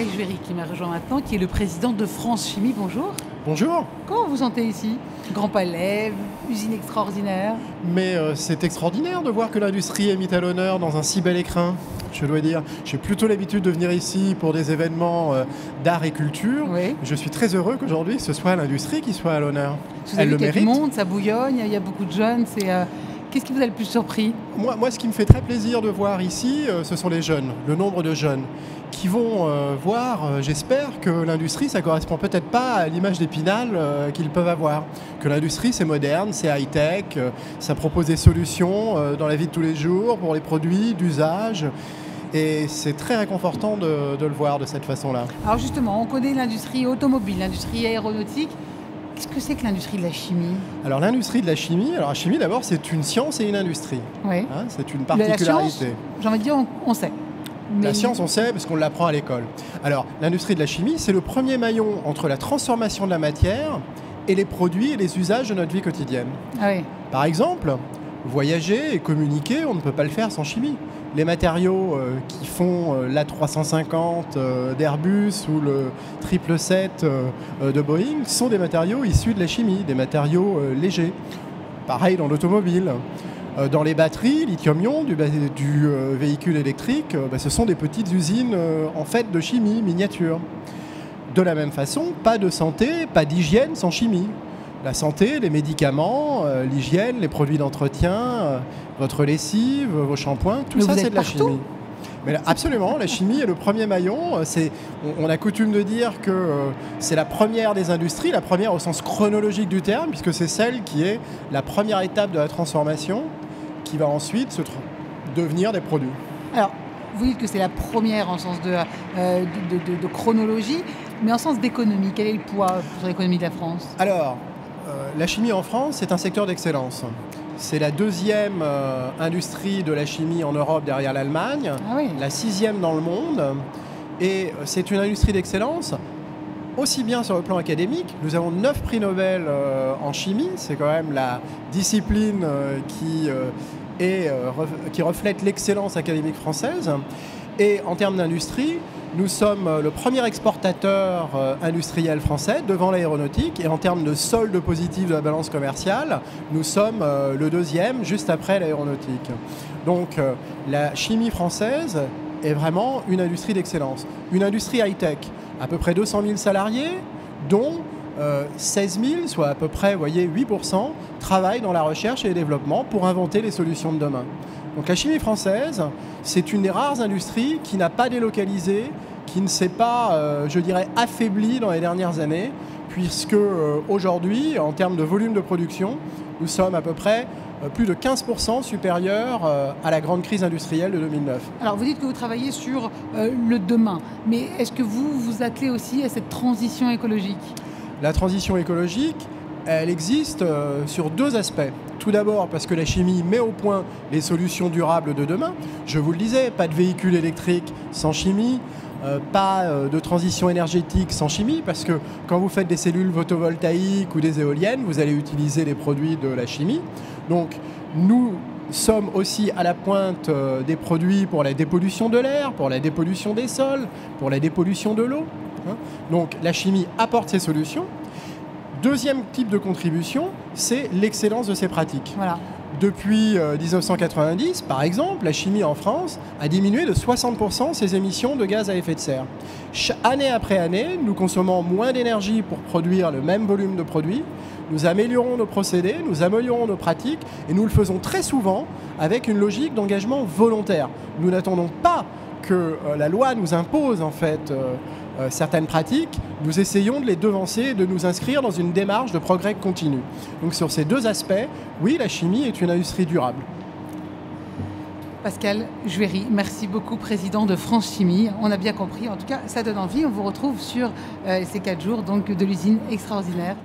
Pascal Juéry qui m'a rejoint maintenant, qui est le président de France Chimie. Bonjour. Bonjour. Comment vous sentez ici? Grand palais, usine extraordinaire. Mais c'est extraordinaire de voir que l'industrie est mise à l'honneur dans un si bel écrin. Je dois dire, j'ai plutôt l'habitude de venir ici pour des événements d'art et culture. Oui. Je suis très heureux qu'aujourd'hui ce soit l'industrie qui soit à l'honneur. Vous avez vu qu'il y a du monde, ça bouillonne, il y a beaucoup de jeunes. Qu'est-ce qui vous a le plus surpris? Moi, ce qui me fait très plaisir de voir ici, ce sont les jeunes, le nombre de jeunes qui vont voir, j'espère, que l'industrie, ça ne correspond peut-être pas à l'image d'Épinal qu'ils peuvent avoir. Que l'industrie, c'est moderne, c'est high-tech, ça propose des solutions dans la vie de tous les jours, pour les produits d'usage. Et c'est très réconfortant de le voir de cette façon-là. Alors justement, on connaît l'industrie automobile, l'industrie aéronautique. Qu'est-ce que c'est que l'industrie de la chimie? Alors l'industrie de la chimie, la chimie d'abord c'est une science et une industrie. Oui. Hein, c'est une particularité. La science, j'ai envie de dire, on sait. Mais la science, on sait parce qu'on l'apprend à l'école. Alors l'industrie de la chimie, c'est le premier maillon entre la transformation de la matière et les produits et les usages de notre vie quotidienne. Ah oui. Par exemple, voyager et communiquer, on ne peut pas le faire sans chimie. Les matériaux qui font l'A350 d'Airbus ou le 777 de Boeing sont des matériaux issus de la chimie, des matériaux légers. Pareil dans l'automobile. Dans les batteries, lithium-ion du véhicule électrique, ce sont des petites usines en fait de chimie miniature. De la même façon, pas de santé, pas d'hygiène sans chimie. La santé, les médicaments, l'hygiène, les produits d'entretien, votre lessive, vos shampoings, tout ça c'est de la chimie. Mais là, absolument, la chimie est le premier maillon. On a coutume de dire que c'est la première des industries, la première au sens chronologique du terme, puisque c'est celle qui est la première étape de la transformation qui va ensuite devenir des produits. Alors, vous dites que c'est la première en sens de chronologie, mais en sens d'économie. Quel est le poids pour l'économie de la France? Alors, la chimie en France, c'est un secteur d'excellence. C'est la deuxième industrie de la chimie en Europe derrière l'Allemagne, ah oui. La sixième dans le monde. Et c'est une industrie d'excellence, aussi bien sur le plan académique. Nous avons 9 prix Nobel en chimie. C'est quand même la discipline qui reflète l'excellence académique française. Et en termes d'industrie, nous sommes le premier exportateur industriel français devant l'aéronautique, et en termes de solde positif de la balance commerciale, nous sommes le deuxième juste après l'aéronautique. Donc la chimie française est vraiment une industrie d'excellence. Une industrie high-tech, à peu près 200 000 salariés, dont 16 000, soit à peu près 8%, travaillent dans la recherche et le développement pour inventer les solutions de demain. Donc la chimie française, c'est une des rares industries qui n'a pas délocalisé, qui ne s'est pas, je dirais, affaiblie dans les dernières années, puisque aujourd'hui, en termes de volume de production, nous sommes à peu près plus de 15% supérieurs à la grande crise industrielle de 2009. Alors vous dites que vous travaillez sur le demain, mais est-ce que vous vous attelez aussi à cette transition écologique? La transition écologique, elle existe sur deux aspects. Tout d'abord parce que la chimie met au point les solutions durables de demain. Je vous le disais, pas de véhicules électriques sans chimie, pas de transition énergétique sans chimie, parce que quand vous faites des cellules photovoltaïques ou des éoliennes, vous allez utiliser les produits de la chimie. Donc nous sommes aussi à la pointe des produits pour la dépollution de l'air, pour la dépollution des sols, pour la dépollution de l'eau. Donc la chimie apporte ces solutions. Deuxième type de contribution, c'est l'excellence de ces pratiques. Voilà. Depuis 1990, par exemple, la chimie en France a diminué de 60% ses émissions de gaz à effet de serre. Année après année, nous consommons moins d'énergie pour produire le même volume de produits. Nous améliorons nos procédés, nous améliorons nos pratiques, et nous le faisons très souvent avec une logique d'engagement volontaire. Nous n'attendons pas que la loi nous impose en fait certaines pratiques, nous essayons de les devancer et de nous inscrire dans une démarche de progrès continu. Donc sur ces deux aspects, oui, la chimie est une industrie durable. Pascal Juéry, merci beaucoup, président de France Chimie. On a bien compris, en tout cas, ça donne envie. On vous retrouve sur ces 4 jours donc, de l'usine extraordinaire.